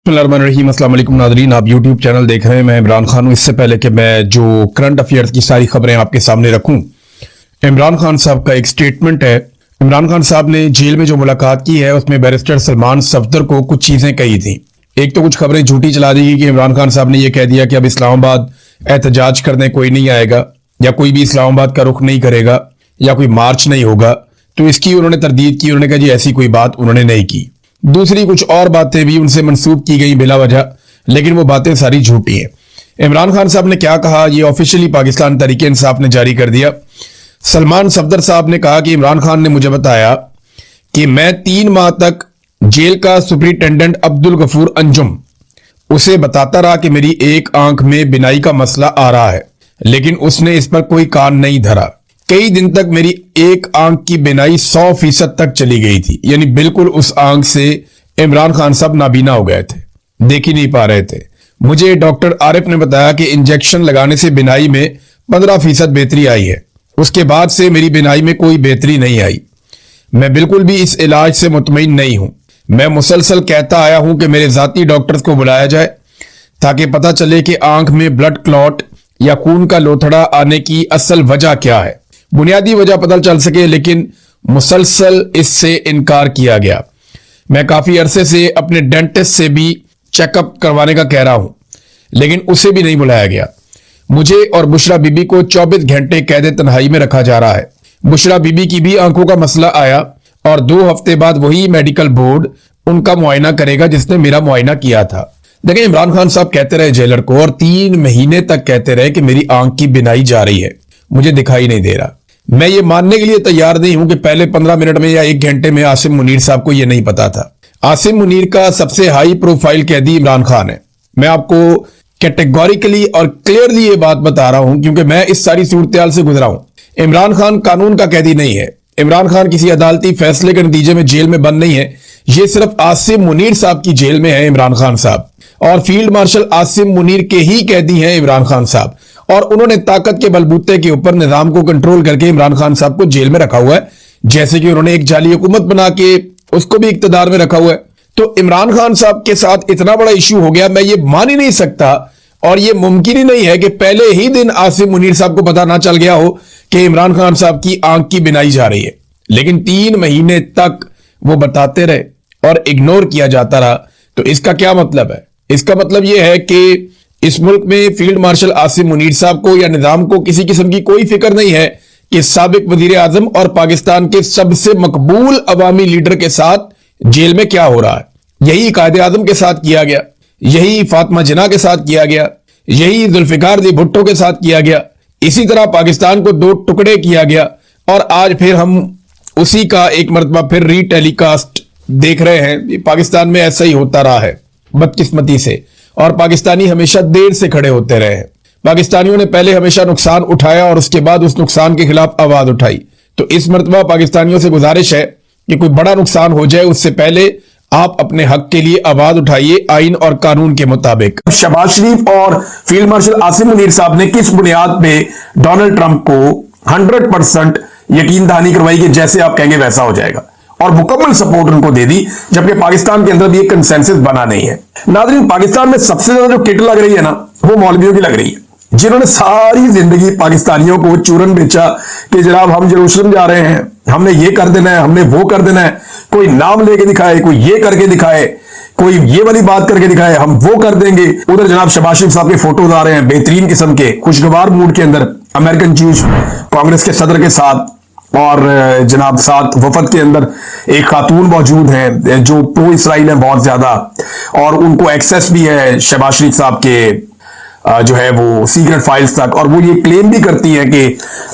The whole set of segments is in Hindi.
बिस्मिल्लाहिर्रहमानिर्रहीम। अस्सलाम वालेकुम नाज़रीन, आप यूट्यूब चैनल देख रहे हैं। मैं इमरान खान हूँ। इससे पहले कि मैं जो करंट अफेयर्स की सारी खबरें आपके सामने रखूं, इमरान खान साहब का एक स्टेटमेंट है। इमरान खान साहब ने जेल में जो मुलाकात की है उसमें बैरिस्टर सलमान सफदर को कुछ चीजें कही थी। एक तो कुछ खबरें झूठी चला दी गई कि इमरान खान साहब ने यह कह दिया कि अब इस्लामाबाद एहतजाज करने कोई नहीं आएगा या कोई भी इस्लामाबाद का रुख नहीं करेगा या कोई मार्च नहीं होगा। तो इसकी उन्होंने तरदीद की। उन्होंने कहा जी ऐसी कोई बात उन्होंने नहीं की। दूसरी कुछ और बातें भी उनसे मंसूब की गई बिला वजह, लेकिन वो बातें सारी झूठी हैं। इमरान खान साहब ने क्या कहा, ये ऑफिशियली पाकिस्तान तहरीके इंसाफ ने जारी कर दिया। सलमान सफदर साहब ने कहा कि इमरान खान ने मुझे बताया कि मैं 3 माह तक जेल का सुपरिटेंडेंट अब्दुल गफूर अंजुम उसे बताता रहा कि मेरी एक आंख में बिनाई का मसला आ रहा है, लेकिन उसने इस पर कोई कान नहीं धरा। कई दिन तक मेरी एक आंख की बिनाई 100% तक चली गई थी, यानी बिल्कुल उस आंख से इमरान खान साहब नाबीना हो गए थे, देख ही नहीं पा रहे थे। मुझे डॉक्टर आरिफ ने बताया कि इंजेक्शन लगाने से बिनाई में 15% बेहतरी आई है। उसके बाद से मेरी बिनाई में कोई बेहतरी नहीं आई। मैं बिल्कुल भी इस इलाज से मुतमईन नहीं हूं। मैं मुसलसल कहता आया हूं कि मेरे जाती डॉक्टर्स को बुलाया जाए ताकि पता चले कि आंख में ब्लड क्लॉट या खून का लोथड़ा आने की असल वजह क्या है, बुनियादी वजह पता चल सके, लेकिन मुसलसल इससे इनकार किया गया। मैं काफी अरसे से अपने डेंटिस्ट से भी चेकअप करवाने का कह रहा हूं, लेकिन उसे भी नहीं बुलाया गया। मुझे और बुशरा बीबी को 24 घंटे कैद तन्हाई में रखा जा रहा है। बुशरा बीबी की भी आंखों का मसला आया और 2 हफ्ते बाद वही मेडिकल बोर्ड उनका मुआयना करेगा जिसने मेरा मुआयना किया था। देखिए, इमरान खान साहब कहते रहे जेलर को और 3 महीने तक कहते रहे कि मेरी आंख की बिनाई जा रही है, मुझे दिखाई नहीं दे रहा। मैं ये मानने के लिए तैयार नहीं हूं कि पहले 15 मिनट में या 1 घंटे में आसिम मुनीर साहब को यह नहीं पता था। आसिम मुनीर का सबसे हाई प्रोफाइल कैदी इमरान खान है। मैं आपको कैटेगोरिकली और क्लियरली ये बात बता रहा हूं क्योंकि मैं इस सारी सूरत से गुजरा हूं। इमरान खान कानून का कैदी नहीं है। इमरान खान किसी अदालती फैसले के नतीजे में जेल में बंद नहीं है। ये सिर्फ आसिम मुनीर साहब की जेल में है इमरान खान साहब, और फील्ड मार्शल आसिम मुनीर के ही कैदी हैं इमरान खान साहब, और उन्होंने ताकत के बलबूते के ऊपर निजाम को कंट्रोल करके इमरान खान साहब को जेल में रखा हुआ है। जैसे कि उन्होंने एक जाली हुकूमत बना के उसको भी इक्तदार में रखा हुआ है। तो इमरान खान साहब के साथ इतना बड़ा इश्यू हो गया, मैं ये मान ही नहीं सकता, और ये मुमकिन ही नहीं है कि पहले ही दिन आसिम मुनीर साहब को पता ना चल गया हो कि इमरान खान साहब की आंख की बिनाई जा रही है। लेकिन 3 महीने तक वो बताते रहे और इग्नोर किया जाता रहा। तो इसका क्या मतलब है? इसका मतलब यह है कि इस मुल्क में फील्ड मार्शल आसिम मुनीर साहब को या निजाम को किसी किस्म की कोई फिक्र नहीं है कि साबिक वजीर आजम और पाकिस्तान के सबसे मकबूल अवामी लीडर के साथ जेल में क्या हो रहा है। यही कायदे आजम के साथ किया गया, यही फातिमा जिन्ना के साथ किया गया, यही जुल्फिकार दी भुट्टो के साथ किया गया। इसी तरह पाकिस्तान को 2 टुकड़े किया गया और आज फिर हम उसी का एक मरतबा फिर रीटेलीकास्ट देख रहे हैं। पाकिस्तान में ऐसा ही होता रहा है बदकिस्मती से, और पाकिस्तानी हमेशा देर से खड़े होते रहे हैं। पाकिस्तानियों ने पहले हमेशा नुकसान उठाया और उसके बाद उस नुकसान के खिलाफ आवाज उठाई। तो इस मरतबा पाकिस्तानियों से गुजारिश है कि कोई बड़ा नुकसान हो जाए उससे पहले आप अपने हक के लिए आवाज उठाइए आइन और कानून के मुताबिक। शहबाज शरीफ और फील्ड मार्शल आसिम मुनीर साहब ने किस बुनियाद पे डोनाल्ड ट्रंप को 100% यकीन दहानी करवाई कि जैसे आप कहेंगे वैसा हो जाएगा, और मुकम्मल सपोर्ट उनको दे दी, जबकि पाकिस्तान के अंदर भी एक कंसेंसस बना नहीं है। नाज़रीन, पाकिस्तान में सबसे ज्यादा जो किट लग रही है ना, वो मौलवियों की लग रही है, जिन्होंने सारी जिंदगी पाकिस्तानियों को चूरन बेचा कि जनाब हम जेरूसलम जा रहे हैं, हमने ये कर देना है, हमने वो कर देना है। कोई नाम लेके दिखाए, कोई ये करके दिखाए, कोई ये वाली बात करके दिखाए, हम वो कर देंगे। उधर जनाब शहबाज शरीफ साहब के फोटोज आ रहे हैं बेहतरीन किस्म के, खुशगवार मूड के अंदर, अमेरिकन चीफ कांग्रेस के सदर के साथ, और जनाब साथ वफद के अंदर एक खातून मौजूद हैं जो प्रो इसराइल है बहुत ज्यादा, और उनको एक्सेस भी है शहबाज शरीफ साहब के जो है वो सीक्रेट फाइल्स तक, और वो ये क्लेम भी करती है कि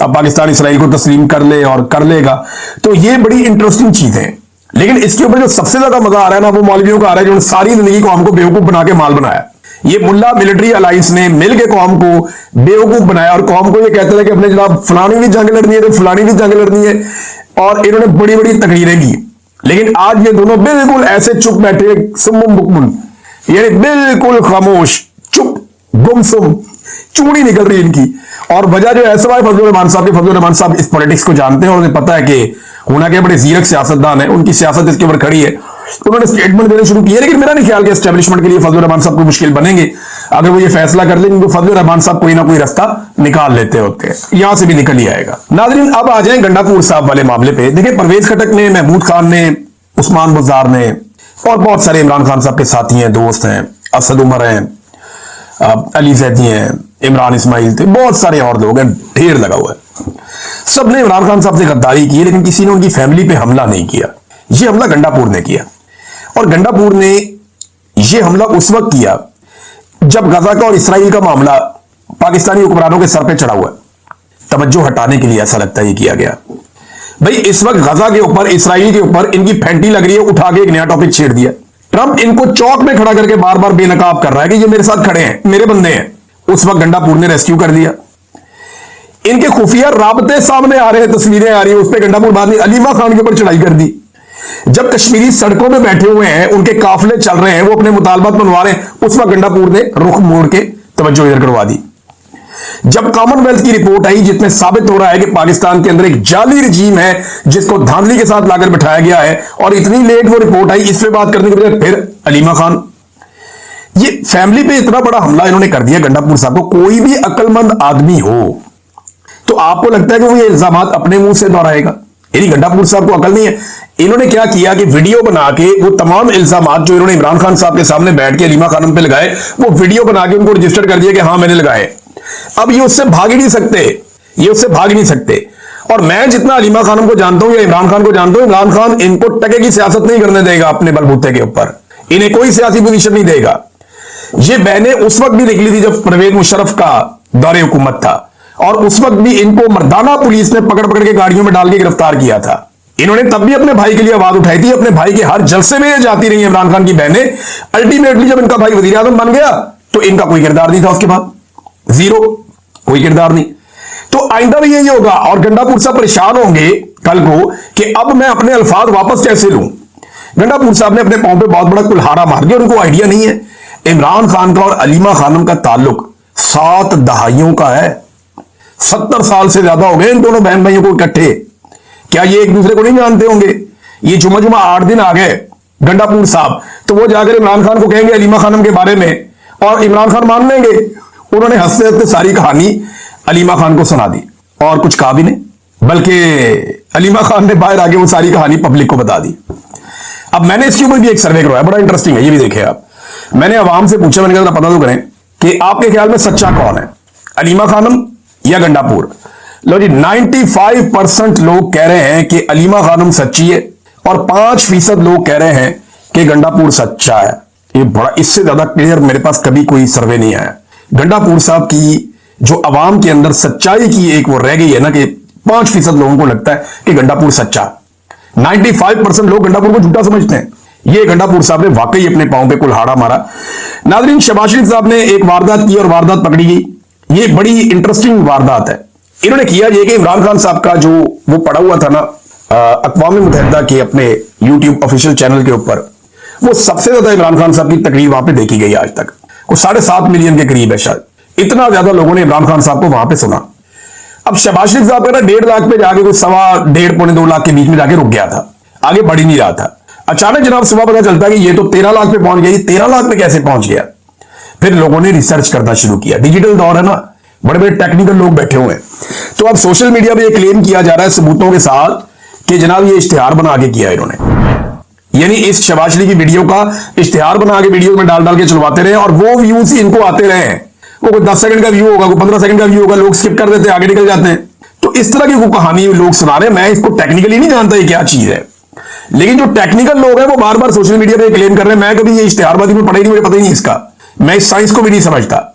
पाकिस्तान इसराइल को तस्लीम कर ले और कर लेगा। तो ये बड़ी इंटरेस्टिंग चीज है। लेकिन इसके ऊपर जो सबसे ज्यादा मजा आ रहा है ना, वो मौलवियों का आ रहा है जिन्होंने सारी जिंदगी को हमको बेवकूफ बना के माल बनाया। ये मुल्ला मिलिट्री अलायंस ने मिलकर कौम को बेवकूफ बनाया और कौम को ये कहते हैं कि अपने जनाब फलानी भी जंग लड़नी है तो फलानी भी जंग लड़नी है, और इन्होंने बड़ी बड़ी तकरीरें की। लेकिन आज ये दोनों बिल्कुल ऐसे चुप बैठे, सुम्मुम बुकमुन, यानी बिल्कुल खामोश, चुप गुमसुम, चूड़ी निकल रही इनकी। और वजह जो है सवाल फजलुर रहमान साहब के, फजलुर रहमान साहब इस पॉलिटिक्स को जानते हैं और उन्हें पता है कि होना के बड़े जीरक सियासतदान है, उनकी सियासत इसके ऊपर खड़ी है उन्होंने स्टेटमेंट देने शुरू किए, लेकिन मेरा नहीं ख्याल कि एस्टेब्लिशमेंट के लिए फजलुर रहमान साहब को मुश्किल बनेंगे। अगर वो ये फैसला कर लेंगे तो फजलुर रहमान साहब कोई ना कोई रास्ता निकाल लेते होते हैं, यहां से भी निकल ही आएगा। नाज़रीन, अब आ जाए गंडापुर साहब वाले मामले पे। देखिए, परवेज खटक ने, महमूद खान ने, उस्मान बुज़दार ने और बहुत सारे इमरान खान साहब के साथी हैं, दोस्त हैं, असद उमर हैं, अली जैदी हैं, इमरान इस्माइल थे, बहुत सारे और लोग हैं, ढेर लगा हुआ है। सबने इमरान खान साहब से गद्दारी की, लेकिन किसी ने उनकी फैमिली पे हमला नहीं किया। यह हमला गंडापुर ने किया, और गंडापुर ने यह हमला उस वक्त किया जब गजा का और इसराइल का मामला पाकिस्तानी हुक्मरानों के सर पे चढ़ा हुआ है। तवज्जो हटाने के लिए ऐसा लगता है ये किया गया। भाई, इस वक्त गजा के ऊपर, इसराइल के ऊपर इनकी फैंटी लग रही है, उठा के एक नया टॉपिक छेड़ दिया। ट्रंप इनको चौक में खड़ा करके बार बार बेनकाब कर रहा है कि ये मेरे साथ खड़े हैं, मेरे बंदे हैं। उस वक्त गंडापुर ने रेस्क्यू कर दिया। इनके खुफिया राबते सामने आ रहे हैं, तस्वीरें आ रही है, उस पर गंडापुर बाद में अलीमा खान के ऊपर चढ़ाई कर दी। जब कश्मीरी सड़कों में बैठे हुए हैं, उनके काफिले चल रहे हैं, वो अपने मुतालबात मनवा रहे हैं, उस वक्त गंडापुर ने रुख मोड़ के तवज्जो इधर करवा दी। जब कॉमनवेल्थ की रिपोर्ट आई जिसमें साबित हो रहा है कि पाकिस्तान के अंदर एक जाली रजीम है जिसको धांधली के साथ लाकर बिठाया गया है, और इतनी लेट वो रिपोर्ट आई, इस पे बात करने के बजाय फिर अलीमा खान। ये फैमिली पे इतना बड़ा हमला इन्होंने कर दिया गंडापुर साहब को। कोई भी अक्लमंद आदमी हो तो आपको लगता है कि वो ये इल्जाम अपने मुंह से दोहराएगा? यानी गंडापुर साहब को अकल नहीं है। इन्होंने क्या किया कि वीडियो बना के वो तमाम इल्जाम जो इन्होंने इमरान खान साहब के सामने बैठ के अलीमा खानम पे लगाए, वो वीडियो बना के उनको रजिस्टर कर दिया कि हाँ मैंने लगाए। अब ये उससे भाग ही नहीं सकते, ये उससे भाग नहीं सकते। और मैं जितना अलीमा खानम को जानता हूं या इमरान खान को जानता हूं, इमरान खान इनको टके की सियासत नहीं करने देगा अपने बलबूते के ऊपर, इन्हें कोई सियासी पोजीशन नहीं देगा। ये बहनें उस वक्त भी निकली थी जब परवेज मुशर्रफ का दौरे हुकूमत था, और उस वक्त भी इनको मर्दाना पुलिस ने पकड़ पकड़ के गाड़ियों में डाल के गिरफ्तार किया था। इन्होंने तब भी अपने भाई के लिए आवाज उठाई थी, अपने भाई के हर जलसे में जाती रही इमरान खान की बहनें। अल्टीमेटली जब इनका भाई वजीर आजम बन गया तो इनका कोई किरदार नहीं था, उसके बाद जीरो, कोई किरदार नहीं। तो आइंदा भी यही होगा, और गंडापुर साहब परेशान होंगे कल को कि अब मैं अपने अल्फाज वापस कैसे लूं। गंडापुर साहब ने अपने पांव पे बहुत बड़ा कुल्हाड़ा मार दिया, उनको आइडिया नहीं है। इमरान खान का और अलीमा खानम का ताल्लुक 7 दहाइयों का है, 70 साल से ज्यादा हो गए इन दोनों बहन भाइयों को इकट्ठे। क्या ये एक दूसरे को नहीं जानते होंगे? ये जुमा 8 दिन आ गए गंडापुर साहब, तो वो जाकर इमरान खान को कहेंगे अलीमा खानम के बारे में, और इमरान खान मान लेंगे। उन्होंने हंसते हंसते सारी कहानी अलीमा खान को सुना दी, और कुछ कहा भी नहीं, बल्कि अलीमा खान ने बाहर आके वो सारी कहानी पब्लिक को बता दी। अब मैंने इसके ऊपर भी एक सर्वे करवाया, बड़ा इंटरेस्टिंग है, ये भी देखे आप। मैंने आवाम से पूछा, मैंने कहा पता तो करें कि आपके ख्याल में सच्चा कौन है, अलीमा खानम या गंडापुर? लो जी, 95% लोग कह रहे हैं कि अलीमा खानम सच्ची है, और 5% लोग कह रहे हैं कि गंडापुर सच्चा है। ये बड़ा, इससे ज्यादा क्लियर मेरे पास कभी कोई सर्वे नहीं आया। गंडापुर साहब की जो अवाम के अंदर सच्चाई की एक वो रह गई है ना, कि 5% लोगों को लगता है कि गंडापुर सच्चा। 95% लोग गंडापुर को झूठा समझते हैं। ये गंडापुर साहब ने वाकई अपने पांव पे कुल्हाड़ा मारा। नाज़रीन, शहबाज शरीफ साहब ने एक वारदात की और वारदात पकड़ी गई। ये बड़ी इंटरेस्टिंग वारदात है। इन्होंने किया ये कि इमरान खान साहब का जो वो पड़ा हुआ था ना अक़वाम मुत्तहिदा के अपने यूट्यूब ऑफिशियल चैनल के ऊपर, वो सबसे ज्यादा इमरान खान साहब की तकरीर वहां पे देखी गई आज तक। वो 7.5 मिलियन के करीब है शायद, इतना ज्यादा लोगों ने इमरान खान साहब को वहां पे सुना। अब शहबाज शरीफ साहब का ना 1.5 लाख पे जाके कोई 1.25 पौने 2 लाख के बीच में जाके रुक गया था, आगे बढ़ ही नहीं रहा था। अचानक जनाब सुबह पता चलता है कि ये तो 13 लाख पे पहुंच गया। 13 लाख पे कैसे पहुंच गया? फिर लोगों ने रिसर्च करना शुरू किया। डिजिटल दौर है ना, बड़े बड़े टेक्निकल लोग बैठे हुए हैं। तो अब सोशल मीडिया पे ये क्लेम किया जा रहा है सबूतों के साथ कि जनाब ये इश्तिहार बना के किया इन्होंने, यानी इस शहबाज शरीफ की वीडियो का इश्तिहार बना के वीडियो में डाल डाल के चलवाते रहे, और वो व्यूज ही इनको आते रहे हैं। वो कोई 10 सेकंड का व्यू होगा, कोई 15 सेकंड का व्यू होगा, लोग स्किप कर देते हैं, आगे निकल जाते हैं। तो इस तरह की वो कहानी लोग सुना रहे हैं। मैं इसको टेक्निकली नहीं जानता ये क्या चीज है, लेकिन जो टेक्निकल लोग हैं वो बार बार सोशल मीडिया पे क्लेम कर रहे हैं। मैं कभी ये इश्तिहारबाजी में पढ़ा ही नहीं, मुझे पता ही नहीं इसका। मैं इस साइंस को भी नहीं समझता।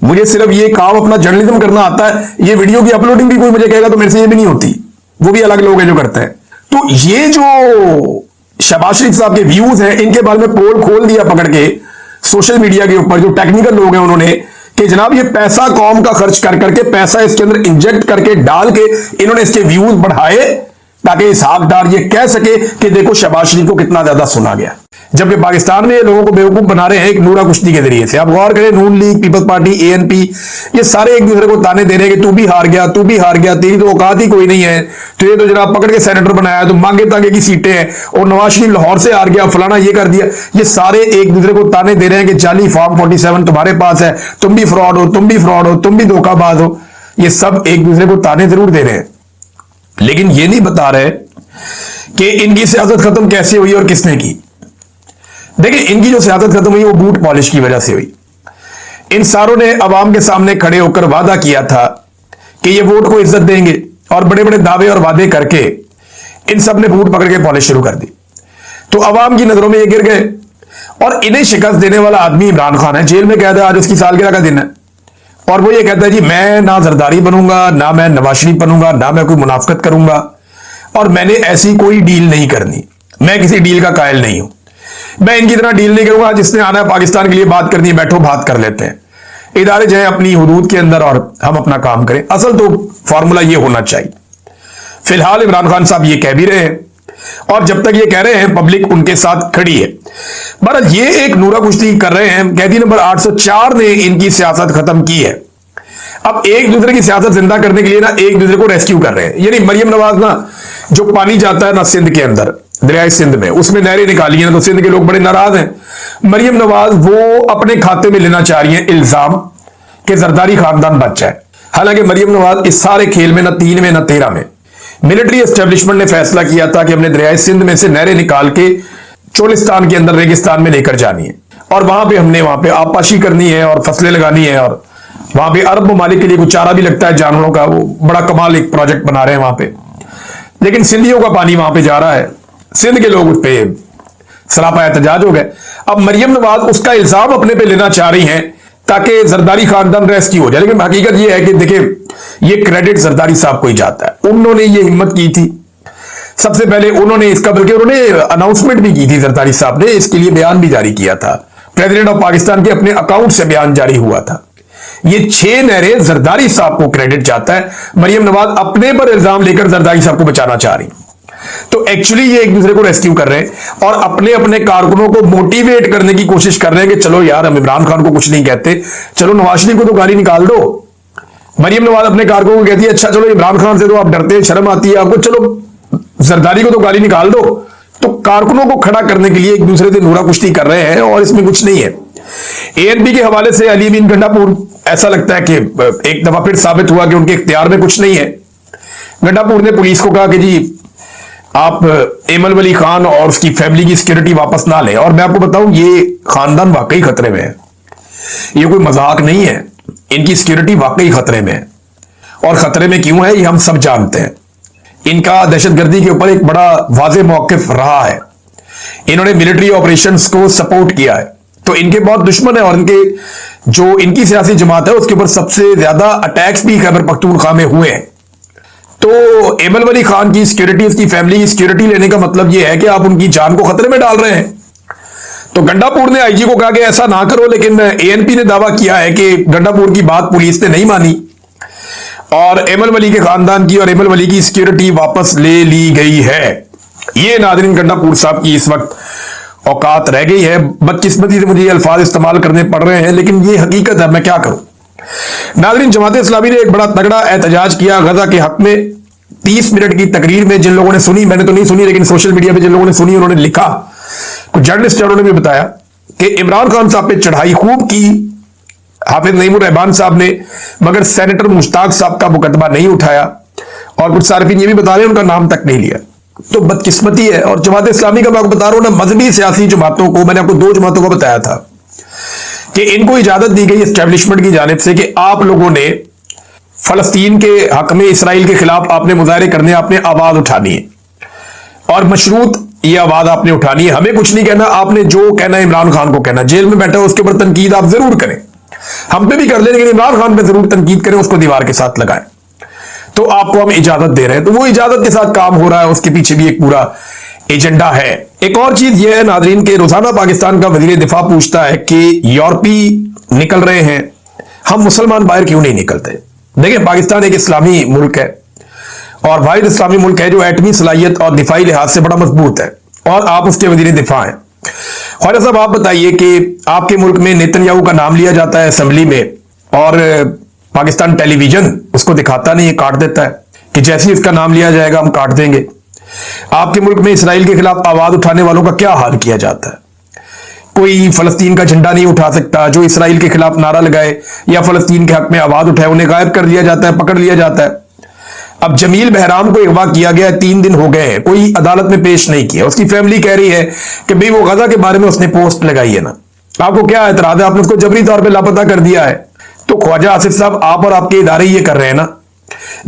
मुझे सिर्फ ये काम अपना जर्नलिज्म करना आता है। ये वीडियो की अपलोडिंग भी कोई मुझे कहेगा तो मेरे से ये भी नहीं होती, वो भी अलग लोग हैं जो करते हैं। तो ये जो शहबाज शरीफ साहब के व्यूज हैं, इनके बारे में पोल खोल दिया पकड़ के सोशल मीडिया के ऊपर। जो टेक्निकल लोग हैं उन्होंने कि जनाब ये पैसा कौम का खर्च कर करके, पैसा इसके अंदर इंजेक्ट करके डाल के इन्होंने इसके व्यूज बढ़ाए, ताकि इसहाक डार ये कह सके कि देखो शहबाज शरीफ को कितना ज्यादा सुना गया। जबकि पाकिस्तान में ये लोगों को बेवकूफ बना रहे हैं एक नूरा कुश्ती के जरिए से। आप गौर करें, नून लीग, पीपल्स पार्टी, एएनपी, ये सारे एक दूसरे को ताने दे रहे हैं कि तू भी हार गया, तू भी हार गया, तेरी तो औकात ही कोई नहीं है, तो ये तो जनाब पकड़ के सेनेटर बनाया, तो मांगे तांगे की सीटें हैं, और नवाज शरीफ लाहौर से हार गया, फलाना ये कर दिया। ये सारे एक दूसरे को ताने दे रहे हैं कि जाली फॉर्म 47 तुम्हारे पास है, तुम भी फ्रॉड हो, तुम भी फ्रॉड हो, तुम भी धोखाबाज हो। ये सब एक दूसरे को ताने जरूर दे रहे हैं, लेकिन ये नहीं बता रहे कि इनकी सियासत खत्म कैसे हुई और किसने की। देखिए, इनकी जो सियासत खत्म हुई वो बूट पॉलिश की वजह से हुई। इन सारों ने अवाम के सामने खड़े होकर वादा किया था कि ये वोट को इज्जत देंगे, और बड़े बड़े दावे और वादे करके इन सब ने बूट पकड़ के पॉलिश शुरू कर दी। तो अवाम की नजरों में ये गिर गए, और इन्हें शिकस्त देने वाला आदमी इमरान खान है। जेल में कैद है, आज उसकी सालगिरह का दिन है, और वो ये कहता है जी मैं ना जरदारी बनूंगा, ना मैं नवाज शरीफ बनूंगा, ना मैं कोई मुनाफिकत करूंगा, और मैंने ऐसी कोई डील नहीं करनी, मैं किसी डील का कायल नहीं हूं, मैं इनकी तरह डील नहीं करूंगा। जिसने आना है पाकिस्तान के लिए बात करनी है, बैठो बात कर लेते हैं, इदारे जाए अपनी हुदूद के अंदर और हम अपना काम करें। असल तो फॉर्मूला ये होना चाहिए। फिलहाल इमरान खान साहब ये कह भी रहे हैं, और जब तक ये कह रहे हैं पब्लिक उनके साथ खड़ी है। बहरहाल ये एक नूरा कुश्ती कर रहे हैं। कैदी नंबर 804 ने इनकी सियासत खत्म की है। अब एक दूसरे की सियासत जिंदा करने के लिए ना एक दूसरे को रेस्क्यू कर रहे हैं। यानी मरियम नवाज ना, जो पानी जाता है ना सिंध के अंदर, दरियाए सिंध में, उसमें नहरें निकाली हैं, तो सिंध के लोग बड़े नाराज हैं। मरियम नवाज वो अपने खाते में लेना चाह रही है इल्जाम कि जरदारी खानदान बच जाए। हालांकि मरियम नवाज इस सारे खेल में ना 3 में ना 13 में, मिलिट्री एस्टेब्लिशमेंट ने फैसला किया था कि हमने दरियाए सिंध में से नहरें निकाल के चोलिस्तान के अंदर रेगिस्तान में लेकर जानी है, और वहां पे हमने वहां पे आबपाशी करनी है और फसलें लगानी है, और वहां पे अरब ममालिक के लिए कुछ चारा भी लगता है जानवरों का। वो बड़ा कमाल एक प्रोजेक्ट बना रहे हैं वहां पे, लेकिन सिंधियों का पानी वहां पे जा रहा है, सिंध के लोग उस पर सरापा एहतजाज हो गए। अब मरियम नवाज उसका इल्जाम अपने पे लेना चाह रही हैं ताकि जरदारी खानदान रेस्क्यू हो जाए। लेकिन हकीकत यह है कि देखिए, ये क्रेडिट जरदारी साहब को ही जाता है। उन्होंने ये हिम्मत की थी सबसे पहले, उन्होंने इसका, बल्कि उन्होंने अनाउंसमेंट भी की थी, जरदारी साहब ने इसके लिए बयान भी जारी किया था। प्रेसिडेंट ऑफ पाकिस्तान के अपने अकाउंट से बयान जारी हुआ था। ये 6 नहरें जरदारी साहब को क्रेडिट जाता है। मरियम नवाज अपने पर इल्जाम लेकर जरदारी साहब को बचाना चाह रही। तो एक्चुअली ये एक दूसरे को रेस्क्यू कर रहे हैं और अपने अपने कारकुनों को मोटिवेट करने की कोशिश कर रहे हैं कि चलो यार, हम इमरान खान को कुछ नहीं कहते, चलो नवाज शरीफ को तो गाली निकाल दो। मरियम नवाज अपने कारकुनों को कहती है अच्छा चलो इमरान खान से तो आप डरते हैं, शर्म आती है आपको, चलो जरदारी को तो गाली निकाल दो। तो कारकुनों को खड़ा करने के लिए एक दूसरे से नूरा कुश्ती कर रहे हैं, और इसमें कुछ नहीं है। एएनपी के हवाले से अली बिन गंडापुर, ऐसा लगता है कि एक दफा फिर साबित हुआ कि उनके इख्तियार में कुछ नहीं है। गंडापुर ने पुलिस को कहा कि जी आप एमल वली खान और उसकी फैमिली की सिक्योरिटी वापस ना लें। और मैं आपको बताऊं, ये खानदान वाकई खतरे में है, ये कोई मजाक नहीं है, इनकी सिक्योरिटी वाकई खतरे में है। और खतरे में क्यों है ये हम सब जानते हैं। इनका दहशतगर्दी के ऊपर एक बड़ा वाज़ेह मौक़िफ़ रहा है, इन्होंने मिलिट्री ऑपरेशंस को सपोर्ट किया है, तो इनके बहुत दुश्मन है। और इनके जो इनकी सियासी जमात है उसके ऊपर सबसे ज्यादा अटैक्स भी खैबर पख्तूनख्वा में हुए हैं। तो एमल वली खान की सिक्योरिटी, उसकी फैमिली की सिक्योरिटी लेने का मतलब यह है कि आप उनकी जान को खतरे में डाल रहे हैं। तो गंडापुर ने आईजी को कहा कि ऐसा ना करो, लेकिन एएनपी ने दावा किया है कि गंडापुर की बात पुलिस ने नहीं मानी और एमल वली के खानदान की और एमल वली की सिक्योरिटी वापस ले ली गई है। ये नाज़रीन गंडापुर साहब की इस वक्त औकात रह गई है। बदकिस्मती से मुझे अल्फाज इस्तेमाल करने पड़ रहे हैं, लेकिन ये हकीकत है, मैं क्या करूं। नाज़रीन, जमात इस्लामी ने एक बड़ा तगड़ा एहतजाज किया गजा के हक में। 30 मिनट की तकरीर में जिन लोगों ने सुनी, मैंने तो नहीं सुनी, लेकिन सोशल मीडिया पे जिन लोगों ने सुनी उन्होंने लिखा, कुछ जर्नलिस्ट है उन्होंने भी बताया कि इमरान खान साहब पे चढ़ाई खूब की हाफिज नईमुर रहमान साहब ने, मगर सेनेटर मुश्ताक साहब का मुकदमा नहीं उठाया, और कुछ सार्फिन ये भी बता रहे हैं उनका नाम तक नहीं लिया। तो बदकिस्मती है। और जमात इस्लामी का मैं आपको बता रहा हूं ना, मजहबी सियासी जमातों को, मैंने आपको 2 जमातों को बताया था कि इनको इजाजत दी गई एस्टेब्लिशमेंट की जानिब से कि आप लोगों ने फलस्तीन के हक में, इसराइल के खिलाफ आपने मुजाहरे करने, आपने आवाज उठानी है, और मशरूत ये आवाज आपने उठानी है। हमें कुछ नहीं कहना, आपने जो कहना है इमरान खान को कहना। जेल में बैठा है उसके ऊपर तनकीद आप जरूर करें, हम पे भी कर लें, लेकिन इमरान खान पे जरूर तनकीद करें, उसको दीवार के साथ लगाएं। तो आपको हम इजाजत दे रहे हैं, तो वो इजाजत के साथ काम हो रहा है, उसके पीछे भी एक पूरा एजेंडा है। एक और चीज यह है नाजरीन के रोजाना पाकिस्तान का वजीर दिफा पूछता है कि यूरोपी निकल रहे हैं, हम मुसलमान बाहर क्यों नहीं निकलते। देखिए, पाकिस्तान एक इस्लामी मुल्क है और वाहिद इस्लामी मुल्क है जो एटमी सलाहियत और दिफाई लिहाज से बड़ा मजबूत है, और आप उसके वजीर दिफा हैं। ख्वाजा साहब, आप बताइए कि आपके मुल्क में नेतन्याहू का नाम लिया जाता है असेंबली में, और पाकिस्तान टेलीविजन उसको दिखाता नहीं है, काट देता है कि जैसे ही इसका नाम लिया जाएगा हम काट देंगे। आपके मुल्क में इसराइल के खिलाफ आवाज उठाने वालों का क्या हाल किया जाता है? कोई फलस्तीन का झंडा नहीं उठा सकता, जो इसराइल के खिलाफ नारा लगाए या फलस्तीन के हक में आवाज उठाए उन्हें गायब कर दिया जाता है, पकड़ लिया जाता है। अब जमील बहराम को अगवा किया गया है, 3 दिन हो गए हैं, कोई अदालत में पेश नहीं किया। उसकी फैमिली कह रही है कि भाई वो गजा के बारे में उसने पोस्ट लगाई है ना, आपको क्या एतराज है? आपने उसको जबरी तौर पर लापता कर दिया है। तो ख्वाजा आसिफ साहब, आप और आपके इदारे ये कर रहे हैं ना।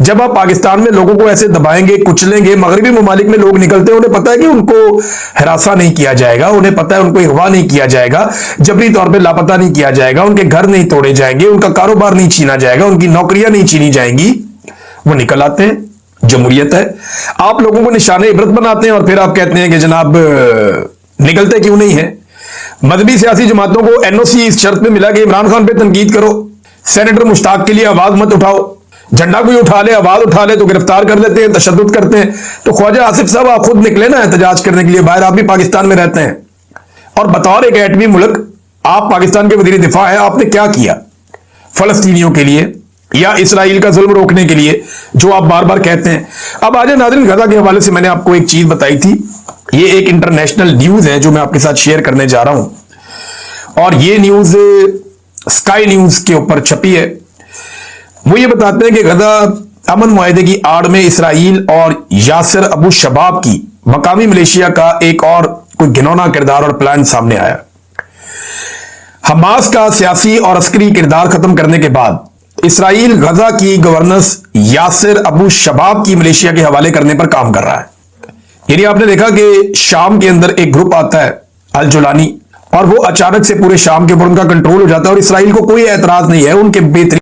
जब आप पाकिस्तान में लोगों को ऐसे दबाएंगे, कुचलेंगे, मगरबी ममालिक में लोग निकलते हैं, उन्हें पता है कि उनको हिरासा नहीं किया जाएगा, उन्हें पता है उनको अगवा नहीं किया जाएगा, जबरी तौर पे लापता नहीं किया जाएगा, उनके घर नहीं तोड़े जाएंगे, उनका कारोबार नहीं छीना जाएगा, उनकी नौकरियां नहीं छीनी जाएंगी। वो निकल आते हैं, जमहूरियत है। आप लोगों को निशाने इबरत बनाते हैं और फिर आप कहते हैं कि जनाब निकलते क्यों नहीं है? मजहबी सियासी जमातों को एनओसी इस शर्त पे मिला कि इमरान खान पे तनकीद करो, सेनेटर मुश्ताक के लिए आवाज मत उठाओ। झंडा कोई उठा ले, आवाज उठा ले तो गिरफ्तार कर लेते हैं, तशद्दुद करते हैं। तो ख्वाजा आसिफ साहब, आप खुद निकले ना एहतजाज करने के लिए बाहर, आप भी पाकिस्तान में रहते हैं, और बतौर एक एटमी मुल्क आप पाकिस्तान के वजीर दिफा है, आपने क्या किया फलस्तीनियों के लिए या इसराइल का जुल्म रोकने के लिए, जो आप बार बार कहते हैं? अब आज नाज़रीन, गजा के हवाले से मैंने आपको एक चीज बताई थी, ये एक इंटरनेशनल न्यूज है जो मैं आपके साथ शेयर करने जा रहा हूं, और ये न्यूज स्काई न्यूज के ऊपर छपी है। वो ये बताते हैं कि गजा अमन मुआहदे की आड़ में इसराइल और यासिर अबू शबाब की मकामी मलेशिया का एक और कोई घिनौना किरदार और प्लान सामने आया। हमास का सियासी और अस्करी किरदार खत्म करने के बाद इसराइल गजा की गवर्नेंस यासिर अबू शबाब की मलेशिया के हवाले करने पर काम कर रहा है। यानी आपने देखा कि शाम के अंदर एक ग्रुप आता है अल जुलानी, और वो अचानक से पूरे शाम के ऊपर उनका कंट्रोल हो जाता है, और इसराइल को कोई एतराज नहीं है उनके बेहतरीन